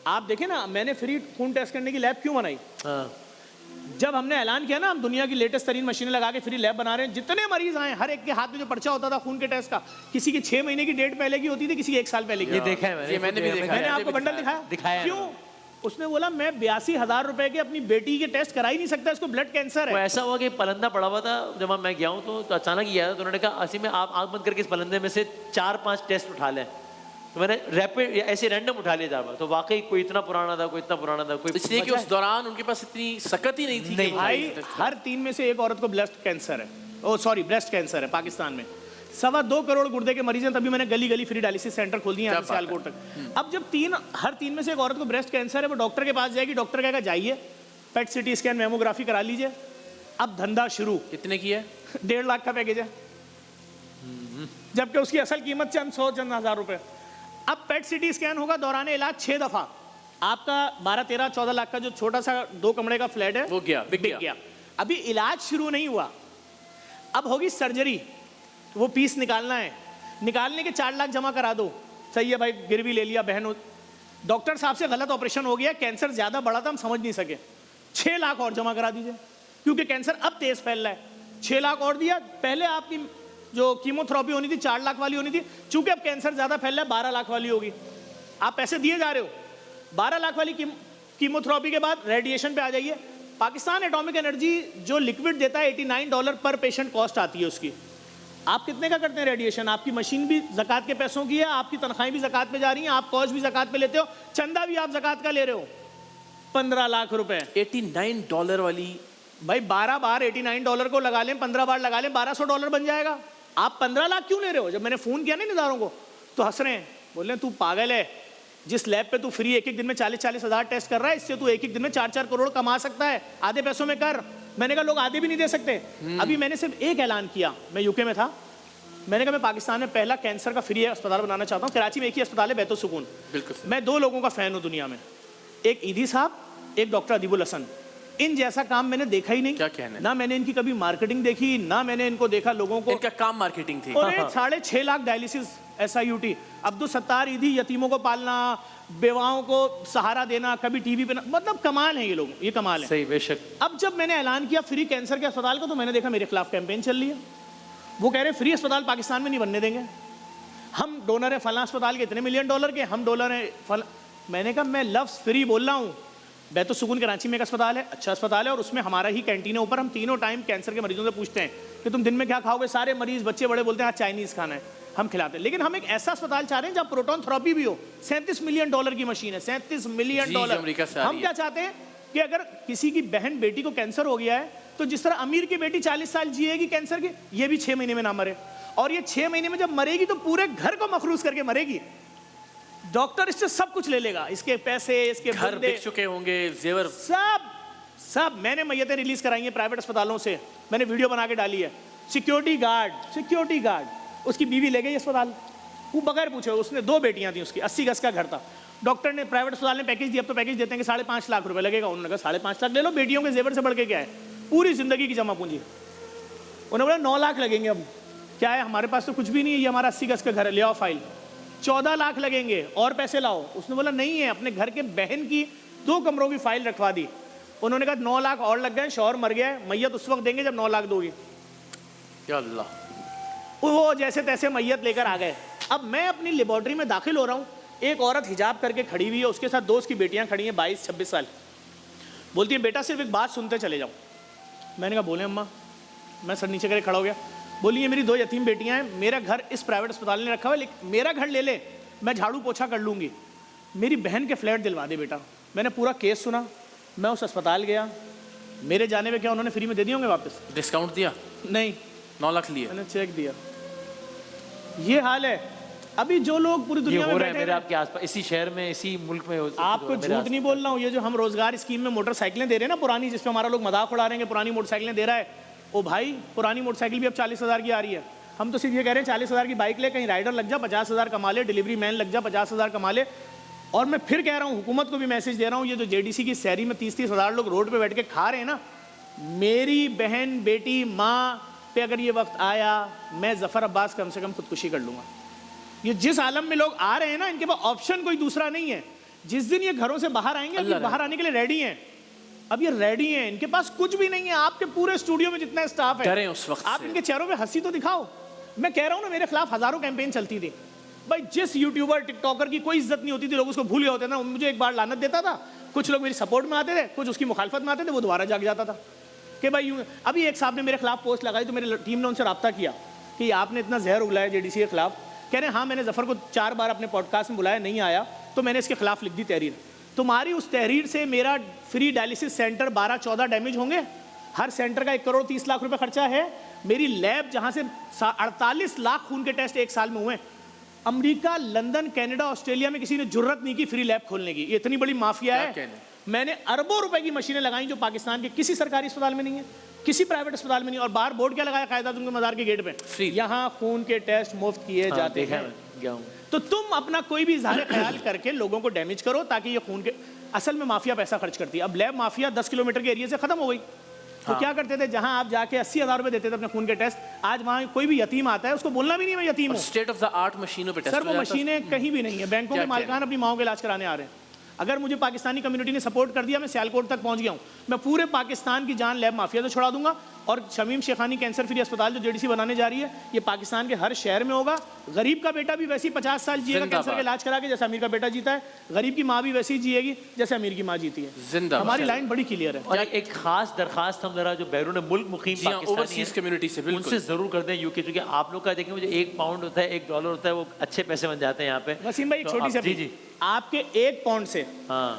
आप देखें ना, मैंने फ्री खून टेस्ट करने की लैब क्यों बनाई? जब हमने ऐलान किया ना हम दुनिया की लेटेस्ट तरीन मशीनें लगा के फ्री लैब बना रहे हैं, जितने मरीज आए हर एक के हाथ में जो पर्चा होता था खून के टेस्ट का, किसी की 6 महीने की डेट पहले की होती थी, किसी की 1 साल पहले की। ये देखा है मैंने भी देखा। मैंने आपको बंडल दिखाया क्यों? उसने बोला मैं 82,000 रुपए के अपनी बेटी के टेस्ट करा ही नहीं सकता, इसको ब्लड कैंसर है। ऐसा हुआ कि पलंदा पड़ा हुआ था जब मैं गया हूँ तो अचानक ही आया, तो उन्होंने कहा असी में आप आंख बंद करके इस पलंदे में से 4-5 टेस्ट उठा लें। तो मैंने रैपिड ऐसे रैंडम उठा लिया था, तो वाकई कोई इतना पुराना था, कोई इतना पुराना था, कोई इसलिए कि उस दौरान उनके पास इतनी सकत ही नहीं थी। नहीं भाई हर 3 में से 1 औरत को ब्रेस्ट कैंसर है, ओ सॉरी ब्रेस्ट कैंसर है पाकिस्तान में। 2.25 करोड़ गुर्दे के मरीज हैं, तभी मैंने गली गली फ्री डायलिसिस सेंटर खोल दिए यहाँ से सियालकोट तक। अब जब हर 3 में से 1 औरत को ब्रेस्ट कैंसर है, वो डॉक्टर के पास जाएगी, डॉक्टर कहेगा जाइए पेट सिटी स्कैन मेमोग्राफी करा लीजिए। अब धंधा शुरू। कितने की है? 1.5 लाख का पैकेज है, जबकि उसकी असल कीमत चंद 100 हज़ार रुपए। अब पेट सिटी स्कैन होगा दौरान इलाज 6 दफा। आपका 12, 13, 14 लाख का जो छोटा सा 2 कमरे का फ्लैट है वो बिक गया। अभी इलाज शुरू नहीं हुआ, अब होगी सर्जरी। वो पीस निकालना है, निकालने के 4 लाख जमा करा दो। सही है भाई, गिरवी ले लिया बहन, डॉक्टर साहब से गलत ऑपरेशन हो गया, कैंसर ज्यादा बड़ा था हम समझ नहीं सके, 6 लाख और जमा करा दीजिए, क्योंकि कैंसर अब तेज फैल रहा है। 6 लाख और दिया। पहले आपकी जो कीमोथेरेपी होनी थी 4 लाख वाली होनी थी, चूंकि अब कैंसर ज्यादा फैल रहा है 12 लाख वाली होगी। आप पैसे दिए जा रहे हो, 12 लाख वाली कीमोथेरेपी के बाद रेडिएशन पे आ जाइए। पाकिस्तान एटॉमिक एनर्जी जो लिक्विड देता है $89 पर पेशेंट कॉस्ट आती है उसकी। आप कितने का करते हैं रेडिएशन? आपकी मशीन भी ज़कात के पैसों की है, आपकी तनख्वाहें भी ज़कात पे जा रही हैं, आप कॉस्ट भी ज़कात पे लेते हो, चंदा भी आप ज़कात का ले रहे हो। 15 लाख रुपए $89 वाली। भाई 12 बार $89 को लगा लें, 15 बार लगा लें, $1200 बन जाएगा। आप 15 लाख क्यों ले रहे हो? जब मैंने फ़ोन किया ना निदारों को तो हंस रहे हैं, बोल रहे हैं तू पागल है, जिस लैब पे तू फ्री एक दिन में 40-40 हज़ार टेस्ट कर रहा है, इससे तू एक दिन में 4-4 करोड़ कमा सकता है, आधे पैसों में कर। मैंने कहा लोग आधे भी नहीं दे सकते। अभी मैंने सिर्फ एक ऐलान किया, मैं यूके में था, मैंने कहा मैं पाकिस्तान में पहला कैंसर का फ्री अस्पताल बनाना चाहता हूँ। कराची में एक ही अस्पताल है, बैतो सुकून। मैं 2 लोगों का फैन हूँ दुनिया में, एक ईदी साहब, एक डॉक्टर अदीबुल हसन। इन जैसा काम मैंने देखा ही नहीं। क्या कहने? ना मैंने इनकी कभी मार्केटिंग देखी, ना मैंने इनको देखा लोगों को। इनका काम मार्केटिंग थी। और 6.5 लाख डायलिसिस SIUT। अब्दुल सत्तार ईदी, यतीमों को पालना, बेवाओं को सहारा देना, कभी टीवी पे मतलब कमाल है ये लोग, ये कमाल है। सही, बेशक। अब जब मैंने ऐलान किया फ्री कैंसर के अस्पताल का, तो मैंने देखा मेरे खिलाफ कैंपेन चल रही है। वो कह रहे फ्री अस्पताल पाकिस्तान में नहीं बनने देंगे, हम डोनर है फला अस्पताल के, इतने $1 मिलियन के, हम डोनर है फला। मैंने कहा मैं लफ्ज़ फ्री बोल रहा हूँ। बैतो सुकून कराची में एक अस्पताल है, अच्छा अस्पताल है, और उसमें हमारा ही कैंटीन है ऊपर। हम तीनों टाइम कैंसर के मरीजों से पूछते हैं कि तुम दिन में क्या खाओगे? सारे मरीज बच्चे बड़े बोलते हैं आज चाइनीज़ खाना है, हम खिलाते हैं। लेकिन हम एक ऐसा अस्पताल चाह रहे हैं जहाँ प्रोटॉन थेरेपी भी हो। $37 मिलियन की मशीन है, $37 मिलियन। हम क्या चाहते हैं कि अगर किसी की बहन बेटी को कैंसर हो गया है, तो जिस तरह अमीर की बेटी 40 साल जिएगी कैंसर की, ये भी 6 महीने में ना मरे। और ये 6 महीने में जब मरेगी तो पूरे घर को मफरूज करके मरेगी। डॉक्टर इससे सब कुछ ले लेगा, इसके पैसे, इसके घर बिक चुके होंगे, जेवर, सब। मैंने मैयतें रिलीज कराई हैं प्राइवेट अस्पतालों से, मैंने वीडियो बना के डाली है। सिक्योरिटी गार्ड उसकी बीवी ले गई अस्पताल, वो बगैर पूछे। उसने 2 बेटियां थी उसकी, 80 गज का घर था। डॉक्टर ने प्राइवेट अस्पताल ने पैकेज दिया, अब तो पैकेज देते हैं कि 5.5 लाख रुपए लगेगा। उन्होंने कहा 5.5 लाख ले लो, बेटियों के जेवर से बढ़ के क्या है, पूरी जिंदगी की जमा पूंजी। उन्होंने बोला 9 लाख लगेंगे। अब क्या है, हमारे पास तो कुछ भी नहीं है, ये हमारा 80 गज का घर है, ले आओ फाइल। 14 लाख लगेंगे और पैसे लाओ। उसने बोला नहीं है, अपने घर के बहन की 2 कमरों की फाइल रखवा दी। उन्होंने कहा 9 लाख और लग गए, शौहर मर गया है, मैयत उस वक्त देंगे जब 9 लाख दोगी। या अल्लाह। वो जैसे तैसे मैयत लेकर आ गए। अब मैं अपनी लेबोरेटरी में दाखिल हो रहा हूँ, एक औरत हिजाब करके खड़ी हुई है, उसके साथ 2 उसकी बेटियां खड़ी हैं 22-26 साल। बोलती है बेटा सिर्फ एक बात सुनते चले जाओ। मैंने कहा बोले अम्मा। मैं सर नीचे करके खड़ा हो गया। बोली ये मेरी 2 यतीम बेटियां हैं, मेरा घर इस प्राइवेट अस्पताल ने रखा हुआ है, लेकिन मेरा घर ले ले, मैं झाड़ू पोछा कर लूँगी, मेरी बहन के फ्लैट दिलवा दे बेटा। मैंने पूरा केस सुना, मैं उस अस्पताल गया, मेरे जाने में क्या उन्होंने फ्री में दे दिए होंगे वापस? डिस्काउंट दिया? नहीं, 9 लाख लिए। मैंने चेक दिया। ये हाल है। अभी जो लोग पूरी दुनिया में बैठे मेरे आपके आसपास, इसी शहर में, इसी मुल्क में, आपको झूठ नहीं बोल रहा हूँ, ये जो हम रोजगार स्कीम में मोटरसाइकिलें दे रहे हैं ना पुरानी, जिसपे हमारा लोग मजाक उड़ा रहे हैं, पुरानी मोटरसाइकिलें दे रहा है, ओ भाई पुरानी मोटरसाइकिल भी अब 40,000 की आ रही है। हम तो सिर्फ ये कह रहे हैं 40,000 की बाइक ले, कहीं राइडर लग जा 50,000 कमा ले, डिलीवरी मैन लग जा 50,000 कमा ले। और मैं फिर कह रहा हूँ, हुकूमत को भी मैसेज दे रहा हूँ, ये जो JDC की शहरी में 30-30 हज़ार लोग रोड पे बैठ के खा रहे हैं ना, मेरी बहन बेटी माँ पे अगर ये वक्त आया, मैं जफ़र अब्बास कम से कम खुदकुशी कर लूँगा। ये जिस आलम में लोग आ रहे हैं ना, इनके पास ऑप्शन कोई दूसरा नहीं है। जिस दिन ये घरों से बाहर आएंगे, अब ये बाहर आने के लिए रेडी हैं, अब ये रेडी हैं, इनके पास कुछ भी नहीं है। आपके पूरे स्टूडियो में जितना स्टाफ है, डरे उस वक्त आप से। इनके चेहरों पे हंसी तो दिखाओ। मैं कह रहा हूं ना, मेरे खिलाफ हजारों कैंपेन चलती थी भाई। जिस यूट्यूबर टिकटॉकर की कोई इज्जत नहीं होती थी, लोग उसको भूल गए होते ना, मुझे एक बार लानत देता था, कुछ लोग मेरी सपोर्ट में आते थे, कुछ उसकी मुखालफत में आते थे, वो दोबारा जाग जाता था कि भाई यूं। अभी एक साहब ने मेरे खिलाफ पोस्ट लगाई तो मेरी टीम ने उनसे रब्ता किया कि आपने इतना जहर उगलाया जेडीसी के खिलाफ। कह रहे हैं हाँ, मैंने जफर को 4 बार अपने पॉडकास्ट में बुलाया, नहीं आया, तो मैंने इसके खिलाफ लिख दी तहरीर। तुम्हारी उस तहरीर से मेरा फ्री डायलिसिस सेंटर 12-14 डैमेज होंगे। हर सेंटर का 1 करोड़ 30 लाख रुपए खर्चा है। मेरी लैब जहां से 48 लाख खून के टेस्ट 1 साल में हुए। अमेरिका, लंदन, कनाडा, ऑस्ट्रेलिया में किसी ने जुर्रत नहीं की फ्री लैब खोलने की। ये इतनी बड़ी माफिया है। मैंने अरबों रुपए की मशीनें लगाई जो पाकिस्तान के किसी सरकारी अस्पताल में नहीं है, किसी प्राइवेट अस्पताल में नहीं। और बाहर बोर्ड क्या लगाया कायदा उनके मजार के गेट पे, यहाँ खून के टेस्ट मुफ्त किए जाते हैं। तो तुम अपना कोई भी इजहार ख्याल करके लोगों को डैमेज करो ताकि ये खून के, असल में माफिया पैसा खर्च करती है। अब लैब माफिया 10 किलोमीटर के एरिया से खत्म हो गई। तो क्या करते थे, जहां आप जाके 80,000 रुपए देते थे अपने खून के टेस्ट, आज वहां कोई भी यतीम आता है उसको बोलना भी नहीं मैं यतीम हूं। स्टेट ऑफ द आर्ट मशीनों पे टेस्ट सर वो मशीनें कहीं भी नहीं है। बैंकों के मालिकान अपनी माओ के इलाज कराने आ रहे हैं। अगर मुझे पाकिस्तानी कम्युनिटी ने सपोर्ट कर दिया, मैं सियालकोट तक पहुंच गया हूं, मैं पूरे पाकिस्तान की जान लैब माफिया से छुड़ा दूंगा। और शमीम शेखानी कैंसर फ्री अस्पताल जो जेडीसी बनाने जा रही है, ये पाकिस्तान के हर शहर में होगा। गरीब का बेटा भी वैसे ही 50 साल जिएगा कैंसर का इलाज करा के, जैसे अमीर का बेटा जीता है। गरीब की माँ भी वैसे ही जिएगी जैसे अमीर की माँ जीती है। हमारी लाइन बड़ी क्लियर है। और एक खास दरखास्त हम जरा जो बैरून मुल्क मुकीम ओवरसीज कम्युनिटी से उनसे जरूर करते हैं यूके, क्योंकि आप लोग का देखें मुझे 1 पाउंड होता है, 1 डॉलर होता है, वो अच्छे पैसे बन जाते हैं यहाँ पे। वसीम भाई, एक छोटी सी जी जी, आपके 1 पाउंड से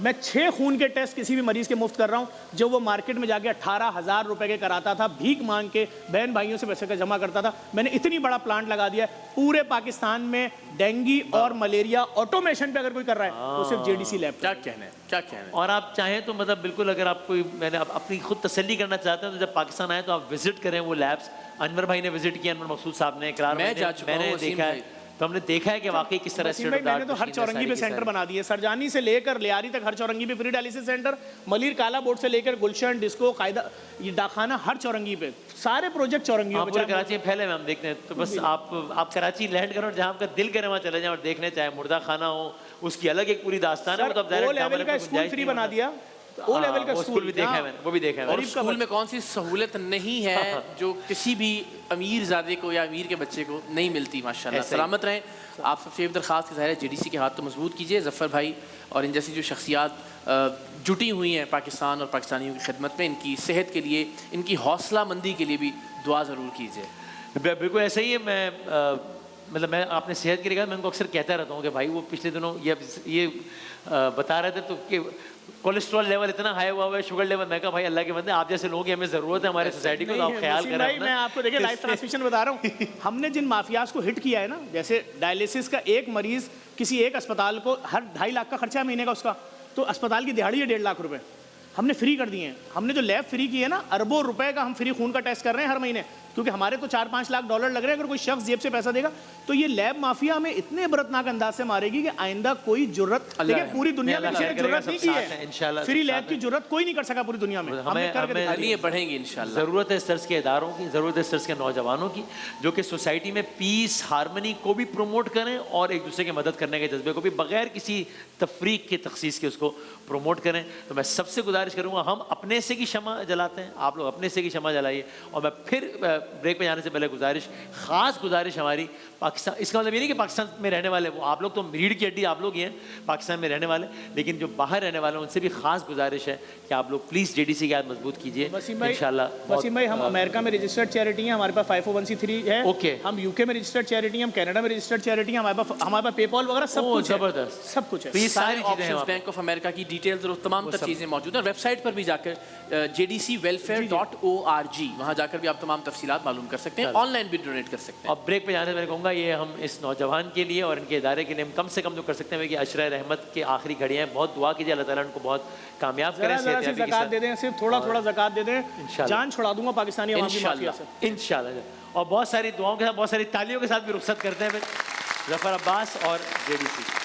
मैं 6 खून के टेस्ट किसी भी मरीज के मुफ्त कर रहा हूं, जो वो मार्केट में जाके 18,000 रुपए के कराता था, भीख मांग के बहन भाइयों से पैसे का जमा करता था। मैंने इतनी बड़ा प्लांट लगा दिया है पूरे पाकिस्तान में। डेंगी और मलेरिया ऑटोमेशन पे अगर कोई कर रहा है तो सिर्फ जेडीसी लैब। क्या कहना है, क्या कहना है। और आप चाहें तो मतलब बिल्कुल, अगर आप कोई, मैंने अपनी खुद तसल्ली करना चाहते हैं तो जब पाकिस्तान आए तो आप विजिट करें वो लैब्स। अनवर भाई ने विजिट किया, अनवर मकसूद साहब ने, इकरार मैं जा चुका हूं, मैंने देखा है, तो हमने देखा है कि वाकई किस तरह से मैंने तो हर चौरंगी पे सेंटर बना दिए। सरजानी से लेकर लियारी तक हर चौरंगी पे फ्री डायलिसिस सेंटर, मलिर काला बोर्ड से लेकर गुलशन, डिस्को, कायदा, ये डाखाना, हर चौरंगी पे सारे प्रोजेक्ट चौरंगी में। पूरे कराची में फैले हुए हम देखते हैं। तो बस आप कराची लैंड करो और जहाँ आपका दिल करे वहाँ चले जाएं और देखने, चाहे मुर्दा खाना हो, उसकी अलग एक पूरी दास्तान है। वो लेवल का स्कूल फ्री बना दिया। ओ लेवल का स्कूल भी देखा है मैंने, वो भी देखा है। और स्कूल में कौन सी सहूलत नहीं है जो किसी भी अमीर ज़ादे को या अमीर के बच्चे को नहीं मिलती। माशाल्लाह, सलामत रहें। आप सबसे दरखास्त के ज़ाहिर है जेडीसी के हाथ तो मजबूत कीजिए। जफ़र भाई और इन जैसी जो शख्सियात जुटी हुई हैं पाकिस्तान और पाकिस्तानियों की खिदमत में, इनकी सेहत के लिए, इनकी हौसला मंदी के लिए भी दुआ ज़रूर कीजिए। बिल्कुल ऐसा ही है। मतलब मैं आपने सेहत के लिए कहा, मैं उनको अक्सर कहता रहता हूँ कि भाई वो पिछले दिनों ये बता रहे थे तो कि कोलेस्ट्रॉल लेवल इतना हाई हुआ है, शुगर लेवल। मैं कहा भाई अल्लाह के बंदे, आप जैसे लोग हमें जरूरत है हमारे सोसाइटी को, तो आप ख्याल करें भाई। मैं आपको देखिए लाइव ट्रांसमिशन बता रहा हूँ। हमने जिन माफियाज को हिट किया है ना, जैसे डायलिसिस का एक मरीज किसी एक अस्पताल को हर 2.5 लाख का खर्चा है महीने का उसका, तो अस्पताल की दिहाड़ी है 1.5 लाख रुपए हमने फ्री कर दिए हैं। हमने जो लैब फ्री की है ना, अरबों रुपए का हम फ्री खून का टेस्ट कर रहे हैं हर महीने, क्योंकि हमारे तो 4-5 लाख डॉलर लग रहे हैं। अगर कोई शख्स जेब से पैसा देगा तो ये लैब माफिया हमें इतने इबरतनाक अंदाज से मारेगी कि आइंदा कोई जुर्रत, देखिए पूरी दुनिया में किसी ने जुर्रत नहीं की है। फ्री लैब की जुर्रत कोई नहीं कर सका पूरी दुनिया में। हमें बढ़ेंगे इंशाल्लाह। जरूरत है इस तरह के इदारों की, जरूरत है इस तरह के नौजवानों की जो कि सोसाइटी में पीस, हारमनी को भी प्रमोट करें और एक दूसरे की मदद करने के जज्बे को भी बगैर किसी तफरीक के, तखसीस के उसको प्रमोट करें। तो मैं सबसे गुजारिश करूँगा, हम अपने से की शमा जलाते हैं, आप लोग अपने से की शमा जलाइए। और मैं फिर ब्रेक पे जाने से पहले गुजारिश, खास गुजारिश हमारी पाकिस्तान, इसका मतलब ये नहीं कि पाकिस्तान में रहने वाले वो आप लोग तो रीढ़ की हड्डी आप लोग ही हैं पाकिस्तान में रहने वाले, लेकिन जो बाहर रहने वाले हैं उनसे भी खास गुजारिश है कि आप लोग प्लीज़ जेडीसी की याद मजबूत कीजिए इंशाल्लाह। वसीम भाई, हम अमेरिका में रजिस्टर्ड चैरिटी हैं, हमारे पास 501c3 है। ओके, हम यूके में रजिस्टर्ड चैरिटी हैं, हम कनाडा में रजिस्टर्ड चैरिटी हैं, हमारे पास पेपॉल वगैरह सब कुछ जबरदस्त, सब कुछ है। तो ये सारी चीजें, बैंक ऑफ अमेरिका की डिटेल्स और तमाम तर चीज़ें मौजूद हैं। वेबसाइट पर भी जाकर jdcwelfare.org, वहाँ जाकर भी आप तमाम तफसीलात मालूम कर सकते हैं, ऑनलाइन भी डोनेट कर सकते हैं। और ब्रेक पे जाने से मैं कहूँगा ये हम इस नौजवान के लिए और इनके इदारे के लिए हम कम से कम जो कर सकते हैं कि अशरा रहमत के आखिरी घड़ियाँ हैं, बहुत दुआ कीजिए अल्लाह ताला उनको बहुत कामयाब करें। ज़कात दे दें, सिर्फ थोड़ा ज़कात दे दें, जान छुड़ा दूंगा पाकिस्तानी अवाम की माफिया से इंशाल्लाह। और बहुत सारी दुआओं के साथ, बहुत सारी तालियों के साथ भी रुखसत करते हैं फिर जफर अब्बास और जेडीसी।